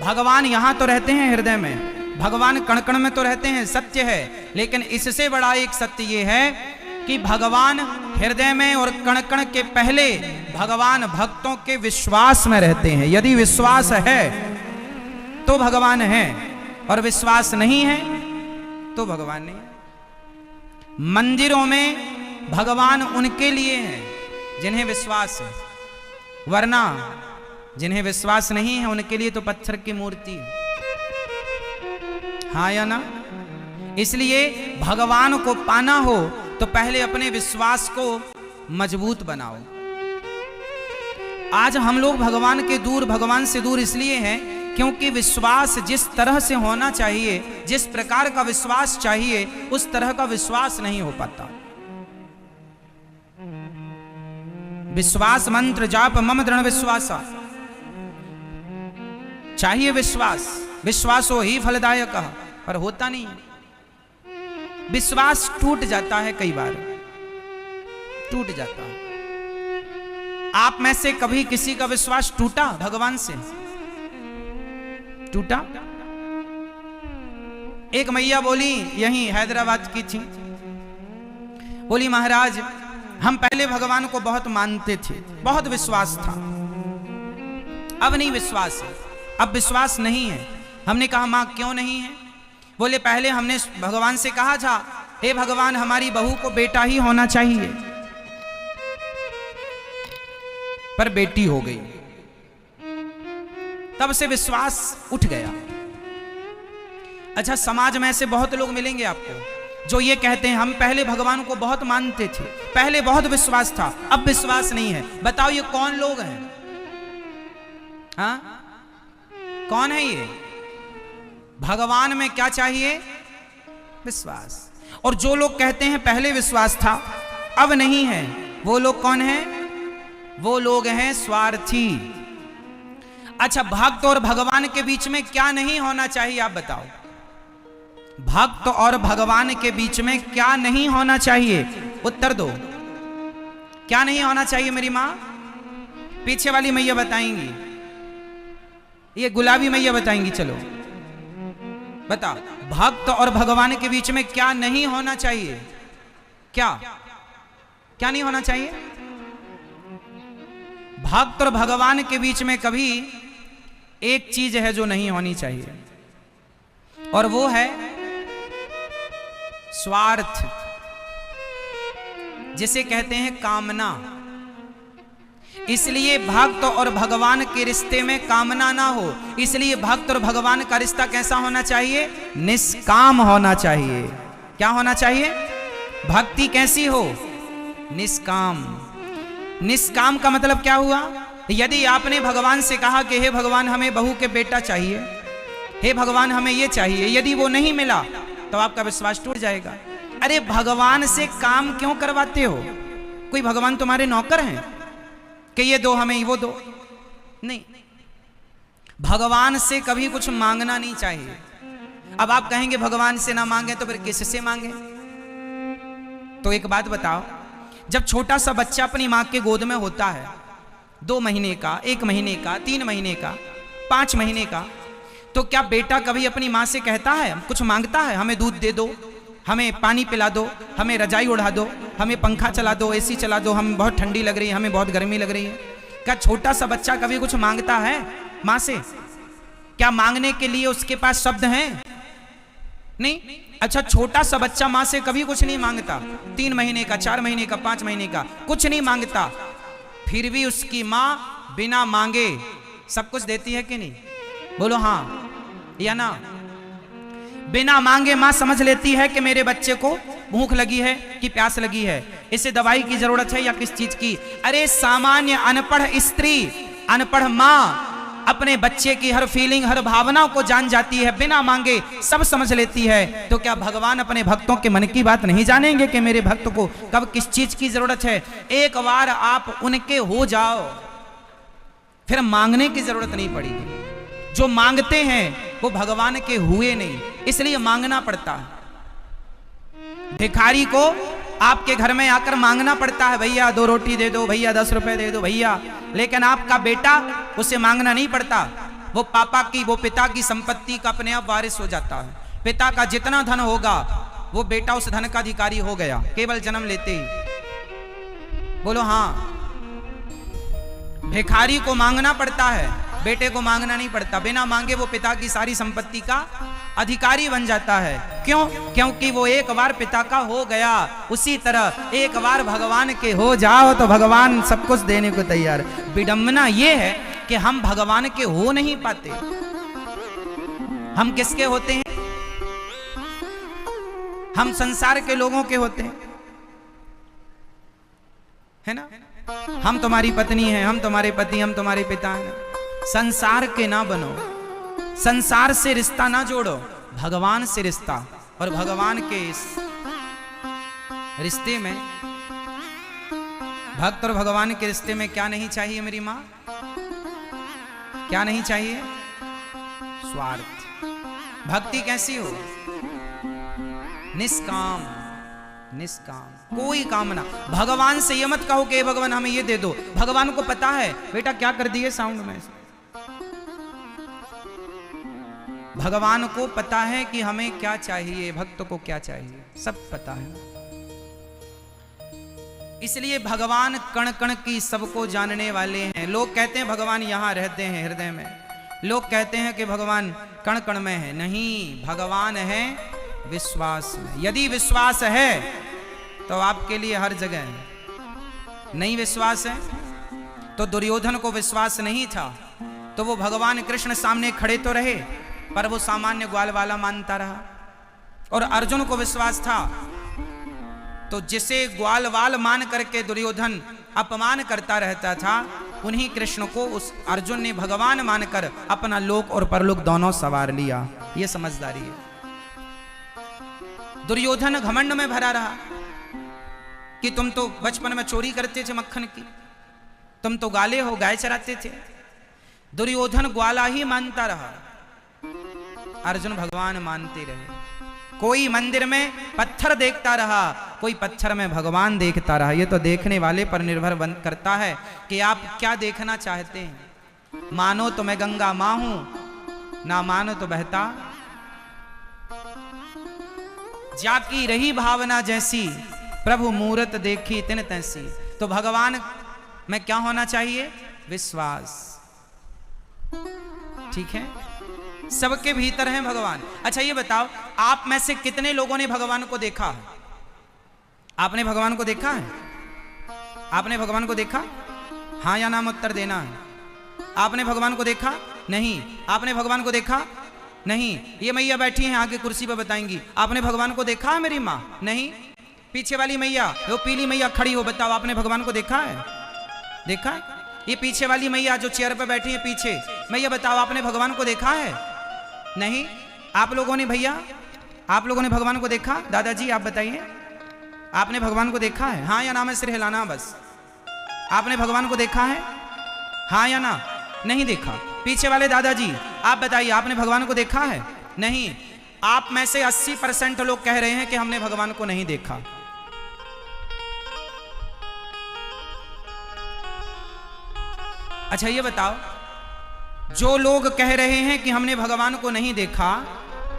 भगवान यहां तो रहते हैं हृदय में, भगवान कण कण में तो रहते हैं, सत्य है। लेकिन इससे बड़ा एक सत्य ये है कि भगवान हृदय में और कण कण के पहले भगवान भक्तों के विश्वास में रहते हैं। यदि विश्वास है तो भगवान है, और विश्वास नहीं है तो भगवान नहीं है। मंदिरों में भगवान उनके लिए हैं जिन्हें विश्वास है, वरना जिन्हें विश्वास नहीं है उनके लिए तो पत्थर की मूर्ति है। हाँ या ना? इसलिए भगवान को पाना हो तो पहले अपने विश्वास को मजबूत बनाओ। आज हम लोग भगवान से दूर इसलिए हैं क्योंकि विश्वास जिस तरह से होना चाहिए, जिस प्रकार का विश्वास चाहिए, उस तरह का विश्वास नहीं हो पाता। विश्वास मंत्र जाप मम दृढ़ विश्वासा, चाहिए विश्वास, विश्वासो ही फलदायक, पर होता नहीं। विश्वास टूट जाता है, कई बार टूट जाता है। आप में से कभी किसी का विश्वास टूटा भगवान से? टूटा? एक मैया बोली, यहीं हैदराबाद की थी, बोली महाराज हम पहले भगवान को बहुत मानते थे, बहुत विश्वास था, अब नहीं विश्वास है, अब विश्वास नहीं है। हमने कहा मां क्यों नहीं है? बोले पहले हमने भगवान से कहा था, हे भगवान हमारी बहू को बेटा ही होना चाहिए, पर बेटी हो गई, तब से विश्वास उठ गया। अच्छा, समाज में ऐसे बहुत लोग मिलेंगे आपको जो ये कहते हैं हम पहले भगवान को बहुत मानते थे, पहले बहुत विश्वास था, अब विश्वास नहीं है। बताओ ये कौन लोग हैं? हाँ, कौन है ये? भगवान में क्या चाहिए? विश्वास। और जो लोग कहते हैं पहले विश्वास था अब नहीं है, वो लोग कौन हैं? वो लोग हैं स्वार्थी। अच्छा, भक्त और भगवान के बीच में क्या नहीं होना चाहिए आप बताओ? भक्त और भगवान के बीच में क्या नहीं होना चाहिए? उत्तर दो। क्या नहीं होना चाहिए मेरी मां? पीछे वाली मैया बताएंगी, ये गुलाबी मैया बताएंगी। चलो बता, भक्त और भगवान के बीच में क्या नहीं होना चाहिए? क्या क्या नहीं होना चाहिए? भक्त और भगवान के बीच में कभी एक चीज है जो नहीं होनी चाहिए, और वो है स्वार्थ, जिसे कहते हैं कामना। इसलिए भक्त और भगवान के रिश्ते में कामना ना हो। इसलिए भक्त और भगवान का रिश्ता कैसा होना चाहिए? निष्काम होना चाहिए। क्या होना चाहिए? भक्ति कैसी हो? निष्काम। निष्काम का मतलब क्या हुआ? यदि आपने भगवान से कहा कि हे भगवान हमें बहू के बेटा चाहिए, हे भगवान हमें ये चाहिए, यदि वो नहीं मिला तो आपका विश्वास टूट जाएगा। अरे भगवान से काम क्यों करवाते हो? कोई भगवान तुम्हारे नौकर हैं कि ये दो हमें वो दो? नहीं, भगवान से कभी कुछ मांगना नहीं चाहिए। अब आप कहेंगे भगवान से ना मांगे तो फिर किससे मांगे? तो एक बात बताओ, जब छोटा सा बच्चा अपनी मां के गोद में होता है, 2 महीने का, 1 महीने का, 3 महीने का, 5 महीने का, तो क्या बेटा कभी अपनी मां से कहता है, कुछ मांगता है, हमें दूध दे दो, हमें पानी पिला दो, हमें रजाई उड़ा दो, हमें पंखा चला दो, एसी चला दो, हम बहुत ठंडी लग रही है, हमें बहुत गर्मी लग रही है? क्या छोटा सा बच्चा कभी कुछ मांगता है मां से? क्या मांगने के लिए उसके पास शब्द हैं? नहीं। अच्छा, छोटा सा बच्चा मां से कभी कुछ नहीं मांगता, 3 महीने का, 4 महीने का, 5 महीने का, कुछ नहीं मांगता, फिर भी उसकी मां बिना मांगे सब कुछ देती है कि नहीं? बोलो हाँ या ना? बिना मांगे मां समझ लेती है कि मेरे बच्चे को भूख लगी है कि प्यास लगी है, इसे दवाई की जरूरत है या किस चीज की। अरे सामान्य अनपढ़ स्त्री, अनपढ़ मां अपने बच्चे की हर फीलिंग, हर भावना को जान जाती है, बिना मांगे सब समझ लेती है। तो क्या भगवान अपने भक्तों के मन की बात नहीं जानेंगे कि मेरे भक्त को कब किस चीज की जरूरत है? एक बार आप उनके हो जाओ, फिर मांगने की जरूरत नहीं पड़ेगी। जो मांगते हैं वो भगवान के हुए नहीं, इसलिए मांगना पड़ता है। भिखारी को आपके घर में आकर मांगना पड़ता है, भैया 2 रोटी दे दो, भैया 10 रुपए दे दो भैया। लेकिन आपका बेटा, उसे मांगना नहीं पड़ता, वो पापा की, वो पिता की संपत्ति का अपने आप वारिस हो जाता है। पिता का जितना धन होगा वो बेटा उस धन का अधिकारी हो गया, केवल जन्म लेते ही। बोलो हाँ। भिखारी को मांगना पड़ता है, बेटे को मांगना नहीं पड़ता। बिना मांगे वो पिता की सारी संपत्ति का अधिकारी बन जाता है। क्यों? क्योंकि वो एक बार पिता का हो गया। उसी तरह एक बार भगवान के हो जाओ तो भगवान सब कुछ देने को तैयार है। विडंबना ये है कि हम भगवान के हो नहीं पाते। हम किसके होते हैं? हम संसार के लोगों के होते हैं, है ना? हम तुम्हारी पत्नी हैं, हम तुम्हारे पति, हम तुम्हारे पिता हैं। संसार के ना बनो, संसार से रिश्ता ना जोड़ो, भगवान से रिश्ता। और भगवान के इस रिश्ते में, भक्त और भगवान के रिश्ते में क्या नहीं चाहिए मेरी मां? क्या नहीं चाहिए? स्वार्थ। भक्ति कैसी हो? निष्काम, निष्काम, कोई कामना। भगवान से ये मत कहो कि भगवान हमें ये दे दो। भगवान को पता है बेटा क्या कर दिए साउंड में। भगवान को पता है कि हमें क्या चाहिए, भक्त को क्या चाहिए, सब पता है। इसलिए भगवान कण कण की सबको जानने वाले हैं। लोग कहते हैं भगवान यहां रहते हैं हृदय में, लोग कहते हैं कि भगवान कण कण में है। नहीं, भगवान है विश्वास में। यदि विश्वास है तो आपके लिए हर जगह है। नहीं विश्वास है तो दुर्योधन को विश्वास नहीं था तो वो भगवान कृष्ण सामने खड़े तो रहे, पर वो सामान्य ग्वाल वाला मानता रहा। और अर्जुन को विश्वास था तो जिसे ग्वाल वाल मान करके दुर्योधन अपमान करता रहता था, उन्हीं कृष्ण को उस अर्जुन ने भगवान मानकर अपना लोक और परलोक दोनों सवार लिया। ये समझदारी है। दुर्योधन घमंड में भरा रहा कि तुम तो बचपन में चोरी करते थे मक्खन की, तुम तो गाले हो, गाय चराते थे। दुर्योधन ग्वाला ही मानता रहा, अर्जुन भगवान मानते रहे। कोई मंदिर में पत्थर देखता रहा, कोई पत्थर में भगवान देखता रहा। ये तो देखने वाले पर निर्भर करता है कि आप क्या देखना चाहते हैं। मानो तो मैं गंगा मां हूं, ना मानो तो बहता जाकी रही भावना जैसी, प्रभु मूरत देखी तिन तैसी। तो भगवान में क्या होना चाहिए? विश्वास। ठीक है, सबके भीतर है भगवान। अच्छा ये बताओ, आप में से कितने लोगों ने भगवान को देखा है? आपने भगवान को देखा है? आपने भगवान को देखा? हाँ या नाम उत्तर देना है। आपने भगवान को देखा? नहीं। आपने भगवान को देखा? नहीं। ये मैया बैठी हैं आगे कुर्सी पर, बताएंगी आपने भगवान को देखा है मेरी माँ? नहीं। पीछे वाली मैया, वो पीली मैया खड़ी हो, बताओ आपने भगवान को देखा है? देखा है? ये पीछे वाली मैया जो चेयर पर बैठी है पीछे, मैया बताओ आपने भगवान को देखा है? नहीं। आप लोगों ने, भैया आप लोगों ने भगवान को देखा? दादाजी आप बताइए, आपने भगवान को देखा है? हाँ या ना में सिर हिलाना बस। आपने भगवान को देखा है? हाँ या ना? नहीं देखा। पीछे वाले दादाजी आप बताइए, आपने भगवान को देखा है? नहीं। आप में से 80% लोग कह रहे हैं कि हमने भगवान को नहीं देखा। अच्छा ये बताओ, जो लोग कह रहे हैं कि हमने भगवान को नहीं देखा,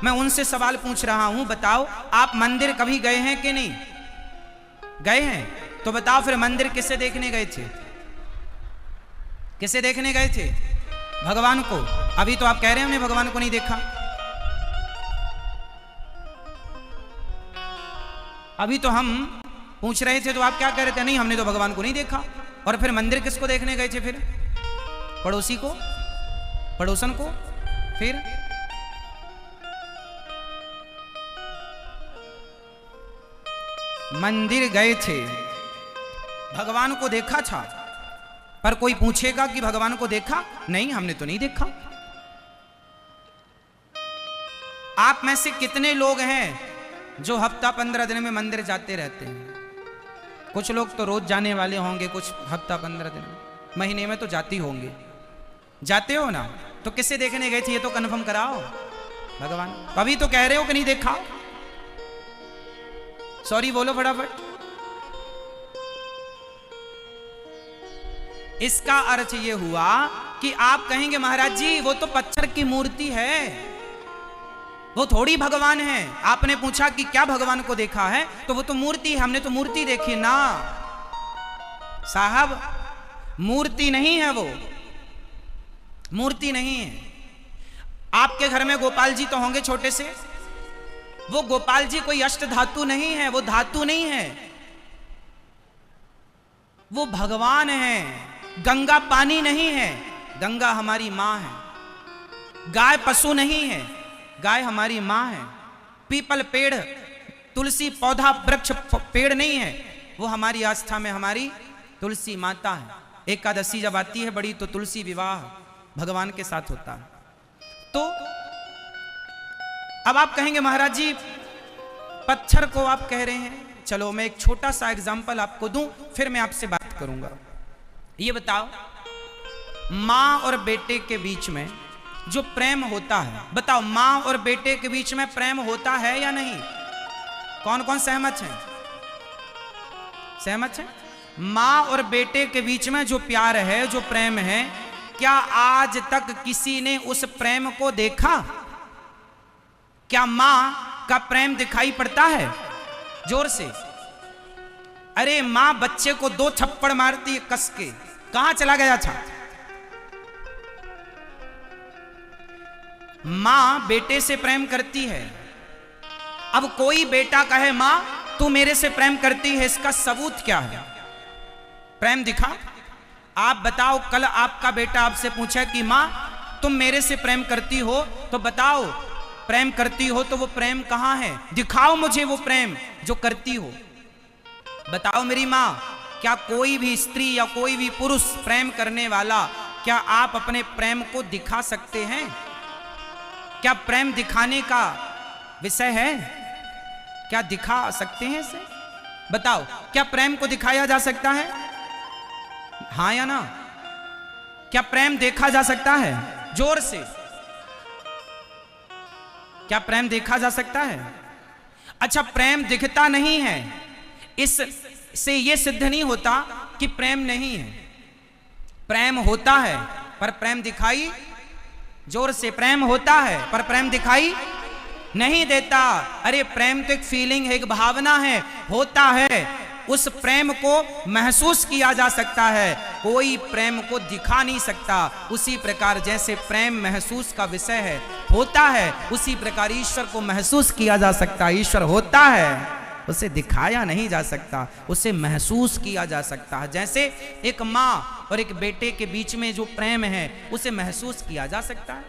मैं उनसे सवाल पूछ रहा हूं, बताओ आप मंदिर कभी गए हैं कि नहीं गए हैं? तो बताओ फिर मंदिर किसे देखने गए थे? किसे देखने गए थे? भगवान को। अभी तो आप कह रहे हैं हमने भगवान को नहीं देखा। अभी तो हम पूछ रहे थे तो आप क्या कह रहे थे? नहीं हमने तो भगवान को नहीं देखा। और फिर मंदिर किसको देखने गए थे फिर? पड़ोसी को, पड़ोसन को। फिर मंदिर गए थे, भगवान को देखा था, पर कोई पूछेगा कि भगवान को देखा? नहीं हमने तो नहीं देखा। आप में से कितने लोग हैं जो हफ्ता 15 दिन में मंदिर जाते रहते हैं? कुछ लोग तो रोज जाने वाले होंगे, कुछ हफ्ता 15 दिन, महीने में तो जाती होंगे। जाते हो ना? तो किससे देखने गए थे ये तो कंफर्म कराओ। भगवान। अभी तो कह रहे हो कि नहीं देखा। सॉरी बोलो फटाफट। इसका अर्थ ये हुआ कि आप कहेंगे महाराज जी वो तो पत्थर की मूर्ति है, वो थोड़ी भगवान है। आपने पूछा कि क्या भगवान को देखा है, तो वो तो मूर्ति है, हमने तो मूर्ति देखी ना। साहब मूर्ति नहीं है, वो मूर्ति नहीं है। आपके घर में गोपाल जी तो होंगे छोटे से, वो गोपाल जी कोई अष्ट धातु नहीं है, वो धातु नहीं है, वो भगवान है। गंगा पानी नहीं है, गंगा हमारी मां है। गाय पशु नहीं है, गाय हमारी मां है। पीपल पेड़, तुलसी पौधा वृक्ष पेड़ नहीं है, वो हमारी आस्था में हमारी तुलसी माता है। एकादशी जब आती है बड़ी, तो तुलसी विवाह भगवान के साथ होता है। तो अब आप कहेंगे महाराज जी पत्थर को आप कह रहे हैं, चलो मैं एक छोटा सा एग्जांपल आपको दूं, फिर मैं आपसे बात करूंगा। ये बताओ, मां और बेटे के बीच में जो प्रेम होता है, बताओ मां और बेटे के बीच में प्रेम होता है या नहीं? कौन कौन सहमत हैं? सहमत हैं? मां और बेटे के बीच में जो प्यार है, जो प्रेम है, क्या आज तक किसी ने उस प्रेम को देखा? क्या मां का प्रेम दिखाई पड़ता है? जोर से। अरे मां बच्चे को 2 थप्पड़ मारती है कस के, कहां चला गया था? मां बेटे से प्रेम करती है। अब कोई बेटा कहे मां तू मेरे से प्रेम करती है, इसका सबूत क्या है? प्रेम दिखा? आप बताओ, कल आपका बेटा आपसे पूछा कि मां तुम मेरे से प्रेम करती हो, तो बताओ प्रेम करती हो तो वो प्रेम कहां है? दिखाओ मुझे वो प्रेम जो करती हो। बताओ मेरी मां, क्या कोई भी स्त्री या कोई भी पुरुष प्रेम करने वाला, क्या आप अपने प्रेम को दिखा सकते हैं? क्या प्रेम दिखाने का विषय है? क्या दिखा सकते हैं इसे? बताओ, क्या प्रेम को दिखाया जा सकता है? हाँ या ना? क्या प्रेम देखा जा सकता है? जोर से। क्या प्रेम देखा जा सकता है? अच्छा, प्रेम दिखता नहीं है, इससे यह सिद्ध नहीं होता कि प्रेम नहीं है। प्रेम होता है पर प्रेम दिखाई, जोर से, प्रेम होता है पर प्रेम दिखाई नहीं देता। अरे प्रेम तो एक फीलिंग है, एक भावना है, होता है। उस प्रेम को महसूस किया जा सकता है, कोई प्रेम को दिखा नहीं सकता। उसी प्रकार जैसे प्रेम महसूस का विषय है, होता है, उसी प्रकार ईश्वर को महसूस किया जा सकता है। ईश्वर होता है, उसे दिखाया नहीं जा सकता, उसे महसूस किया जा सकता है। जैसे एक माँ और एक बेटे के बीच में जो प्रेम है, उसे महसूस किया जा सकता है।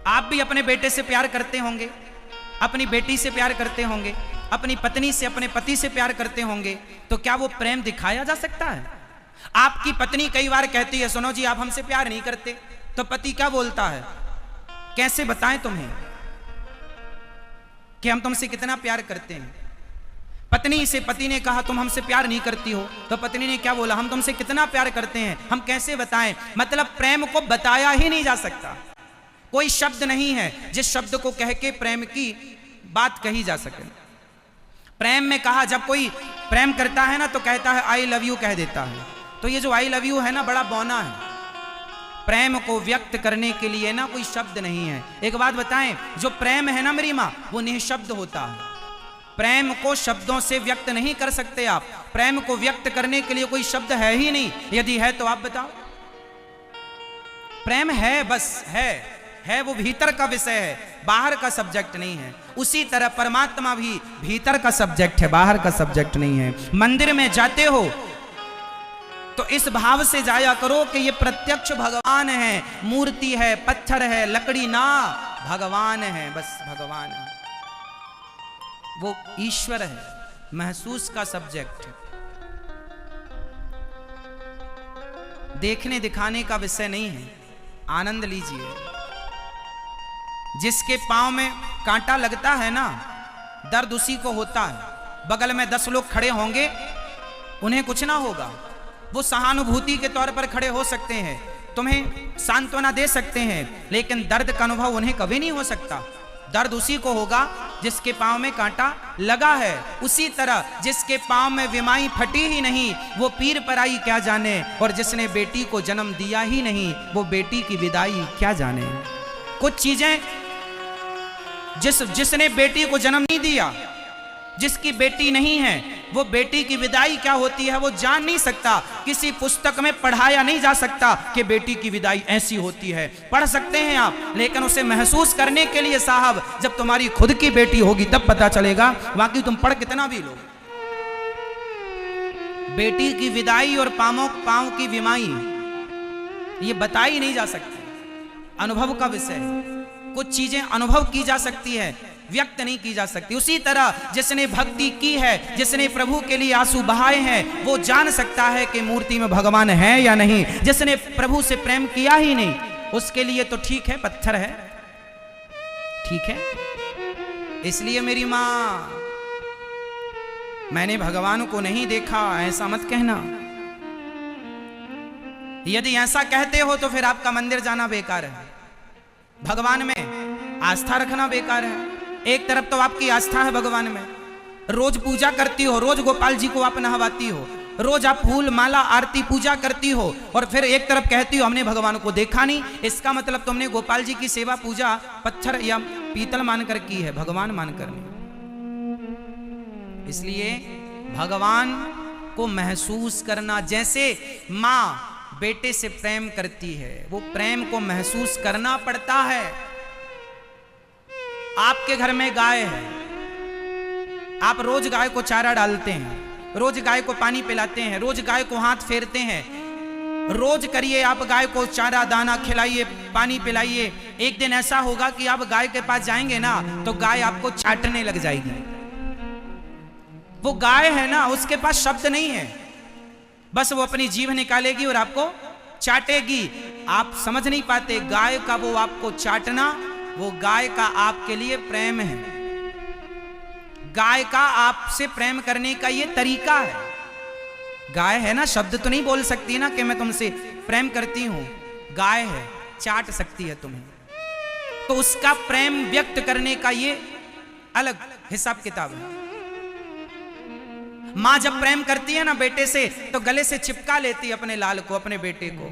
आप भी अपने बेटे से प्यार करते होंगे, अपनी बेटी से प्यार करते होंगे, अपनी पत्नी से, अपने पति से प्यार करते होंगे, तो क्या वो प्रेम दिखाया जा सकता है? आपकी पत्नी कई बार कहती है, सुनो जी आप हमसे प्यार नहीं करते, तो पति क्या बोलता है? कैसे बताएं तुम्हें कि हम तुमसे कितना प्यार करते हैं? पत्नी से पति ने कहा तुम हमसे प्यार नहीं करती हो, तो पत्नी ने क्या बोला? हम तुमसे कितना प्यार करते हैं, हम कैसे बताएं? मतलब प्रेम को बताया ही नहीं जा सकता। कोई शब्द नहीं है जिस शब्द को कह के प्रेम की बात कही जा सके। प्रेम में कहा, जब कोई प्रेम करता है ना तो कहता है आई लव यू कह देता है, तो ये जो आई लव यू है ना, बड़ा बौना है। प्रेम को व्यक्त करने के लिए ना कोई शब्द नहीं है। एक बात बताएं, जो प्रेम है ना मेरी माँ, वो निःशब्द होता है। प्रेम को शब्दों से व्यक्त नहीं कर सकते आप। प्रेम को व्यक्त करने के लिए कोई शब्द है ही नहीं। यदि है तो आप बताओ। प्रेम है, बस है, वो भीतर का विषय है, बाहर का सब्जेक्ट नहीं है। उसी तरह परमात्मा भी भीतर का सब्जेक्ट है, बाहर का सब्जेक्ट नहीं है। मंदिर में जाते हो तो इस भाव से जाया करो कि ये प्रत्यक्ष भगवान है, मूर्ति है, पत्थर है, लकड़ी ना, भगवान है, बस भगवान है, वो ईश्वर है, महसूस का सब्जेक्ट है। देखने दिखाने का विषय नहीं है। आनंद लीजिए। जिसके पांव में कांटा लगता है ना, दर्द उसी को होता है। बगल में 10 लोग खड़े होंगे, उन्हें कुछ ना होगा, वो सहानुभूति के तौर पर खड़े हो सकते हैं, तुम्हें सांत्वना दे सकते हैं, लेकिन दर्द का अनुभव उन्हें कभी नहीं हो सकता। दर्द उसी को होगा जिसके पांव में कांटा लगा है। उसी तरह जिसके पांव में विमाई फटी ही नहीं वो पीर पराई क्या जाने, और जिसने बेटी को जन्म दिया ही नहीं वो बेटी की विदाई क्या जाने। कुछ चीजें जिसने बेटी को जन्म नहीं दिया, जिसकी बेटी नहीं है, वो बेटी की विदाई क्या होती है वो जान नहीं सकता। किसी पुस्तक में पढ़ाया नहीं जा सकता कि बेटी की विदाई ऐसी होती है। पढ़ सकते हैं आप, लेकिन उसे महसूस करने के लिए साहब जब तुम्हारी खुद की बेटी होगी तब पता चलेगा, बाकी तुम पढ़ कितना भी लो। बेटी की विदाई और पांव की विमाई ये बताई नहीं जा सकती, अनुभव का विषय है। कुछ चीजें अनुभव की जा सकती है, व्यक्त नहीं की जा सकती। उसी तरह जिसने भक्ति की है, जिसने प्रभु के लिए आंसू बहाए हैं, वो जान सकता है कि मूर्ति में भगवान है या नहीं। जिसने प्रभु से प्रेम किया ही नहीं उसके लिए तो ठीक है पत्थर है, ठीक है। इसलिए मेरी मां, मैंने भगवान को नहीं देखा ऐसा मत कहना। यदि ऐसा कहते हो तो फिर आपका मंदिर जाना बेकार है, भगवान में आस्था रखना बेकार है। एक तरफ तो आपकी आस्था है भगवान में, रोज पूजा करती हो, रोज गोपाल जी को आप नहवाती हो, रोज आप फूल माला आरती पूजा करती हो, और फिर एक तरफ कहती हो हमने भगवान को देखा नहीं। इसका मतलब तुमने गोपाल जी की सेवा पूजा पत्थर या पीतल मानकर की है, भगवान मानकर नहीं। इसलिए भगवान को महसूस करना, जैसे माँ बेटे से प्रेम करती है, वो प्रेम को महसूस करना पड़ता है। आपके घर में गाय है, आप रोज गाय को चारा डालते हैं, रोज गाय को पानी पिलाते हैं, रोज गाय को हाथ फेरते हैं, रोज करिए आप गाय को चारा दाना खिलाइए, पानी पिलाइए। एक दिन ऐसा होगा कि आप गाय के पास जाएंगे ना तो गाय आपको चाटने लग जाएगी। वो गाय है ना, उसके पास शब्द नहीं है, बस वो अपनी जीभ निकालेगी और आपको चाटेगी। आप समझ नहीं पाते, गाय का वो आपको चाटना, वो गाय का आपके लिए प्रेम है। गाय का आपसे प्रेम करने का ये तरीका है। गाय है ना, शब्द तो नहीं बोल सकती ना कि मैं तुमसे प्रेम करती हूं, गाय है, चाट सकती है तुम्हें, तो उसका प्रेम व्यक्त करने का ये अलग हिसाब किताब है। मां जब प्रेम करती है ना बेटे से तो गले से चिपका लेती है अपने लाल को, अपने बेटे को।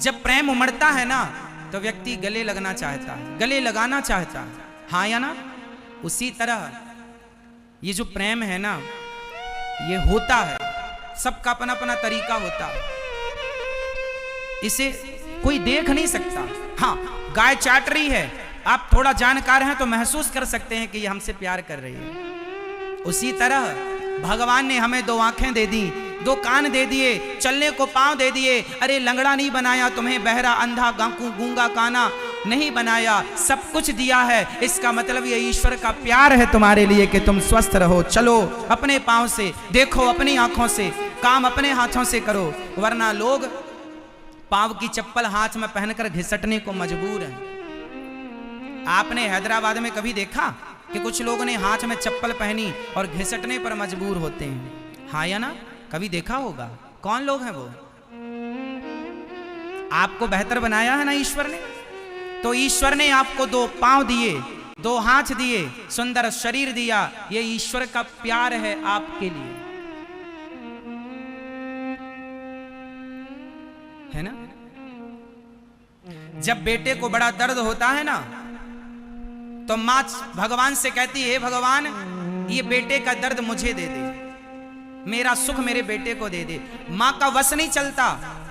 जब प्रेम उमड़ता है ना तो व्यक्ति गले लगना चाहता है, गले लगाना चाहता है, हाँ या ना। उसी तरह ये जो प्रेम है ना ये होता है, सबका अपना अपना तरीका होता है, इसे कोई देख नहीं सकता। हाँ, गाय चाट रही है, आप थोड़ा जानकार हैं तो महसूस कर सकते हैं कि ये हमसे प्यार कर रही है। उसी तरह भगवान ने हमें दो आंखें दे दी, दो कान दे दिए, चलने को पांव दे दिए। अरे लंगड़ा नहीं बनाया तुम्हें, बहरा अंधा गूंगा काना नहीं बनाया, सब कुछ दिया है। इसका मतलब ये ईश्वर का प्यार है तुम्हारे लिए कि तुम स्वस्थ रहो। चलो अपने पांव से देखो, अपनी आंखों से, काम अपने हाथों से करो, वरना लोग पांव की चप्पल हाथ में पहनकर घिसटने को मजबूर हैं। आपने हैदराबाद में कभी देखा कि कुछ लोगों ने हाथ में चप्पल पहनी और घिसटने पर मजबूर होते हैं? हाँ या ना, कभी देखा होगा। कौन लोग हैं वो? आपको बेहतर बनाया है ना ईश्वर ने, तो ईश्वर ने आपको दो पांव दिए, दो हाथ दिए, सुंदर शरीर दिया। ये ईश्वर का प्यार है आपके लिए, है ना। जब बेटे को बड़ा दर्द होता है ना तो मां भगवान से कहती है, भगवान ये बेटे का दर्द मुझे दे दे, मेरा सुख मेरे बेटे को दे दे। मां का वश नहीं चलता,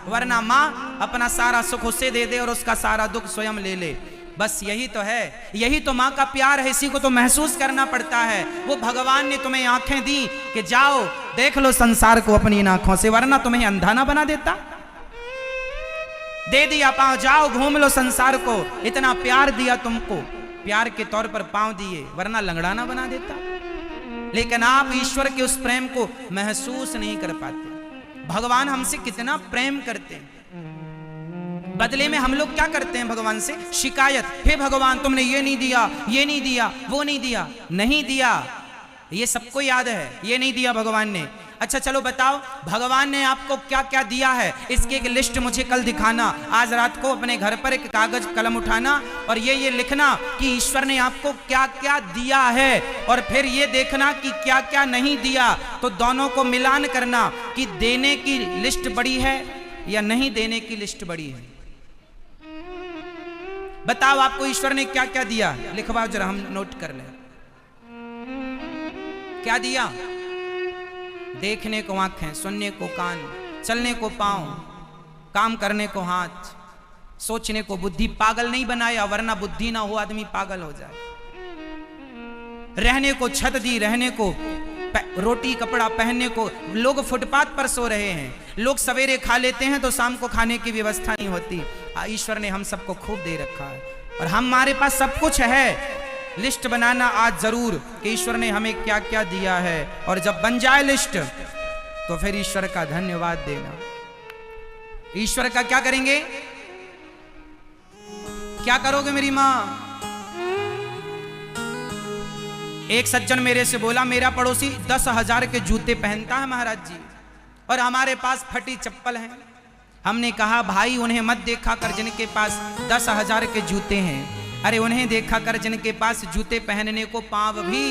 वरना मां अपना सारा सुख उसे दे दे और उसका सारा दुख स्वयं ले ले। बस यही तो है, यही तो मां का प्यार है, इसी को तो महसूस करना पड़ता है। वो भगवान ने तुम्हें आंखें दी कि जाओ देख लो संसार को अपनी इन आंखों से, वरना तुम्हें अंधा ना बना देता। दे दिया पांव, जाओ घूम लो संसार को, इतना प्यार दिया तुमको, प्यार के तौर पर पांव दिए, वरना लंगड़ा ना बना देता। लेकिन आप ईश्वर के उस प्रेम को महसूस नहीं कर पाते। भगवान हमसे कितना प्रेम करते हैं, बदले में हम लोग क्या करते हैं भगवान से? शिकायत। हे भगवान तुमने ये नहीं दिया, ये नहीं दिया, वो नहीं दिया। नहीं दिया ये सबको याद है, ये नहीं दिया भगवान ने। अच्छा चलो बताओ, भगवान ने आपको क्या क्या दिया है, इसकी एक लिस्ट मुझे कल दिखाना। आज रात को अपने घर पर एक कागज कलम उठाना और ये लिखना कि ईश्वर ने आपको क्या क्या दिया है, और फिर ये देखना कि क्या क्या नहीं दिया। तो दोनों को मिलान करना कि देने की लिस्ट बड़ी है या नहीं देने की लिस्ट बड़ी है। बताओ आपको ईश्वर ने क्या क्या दिया, लिखवाओ जरा, हम नोट कर लें। क्या दिया? देखने को आंखें, सुनने को कान, चलने को पांव, काम करने को हाथ, सोचने को बुद्धि। पागल नहीं बनाया, वरना बुद्धि ना हो आदमी पागल हो जाए। रहने को छत दी, रहने को रोटी कपड़ा, पहनने को। लोग फुटपाथ पर सो रहे हैं, लोग सवेरे खा लेते हैं तो शाम को खाने की व्यवस्था नहीं होती। ईश्वर ने हम सबको खूब दे रखा है और हमारे पास सब कुछ है। लिस्ट बनाना आज जरूर कि ईश्वर ने हमें क्या क्या दिया है, और जब बन जाए लिस्ट तो फिर ईश्वर का धन्यवाद देना। ईश्वर का क्या करेंगे? क्या करोगे मेरी मां? एक सज्जन मेरे से बोला, मेरा पड़ोसी 10,000 के जूते पहनता है महाराज जी, और हमारे पास फटी चप्पल है। हमने कहा भाई उन्हें मत देखा कर जिनके पास 10,000 के जूते हैं, अरे उन्हें देखा कर जिनके पास जूते पहनने को पांव भी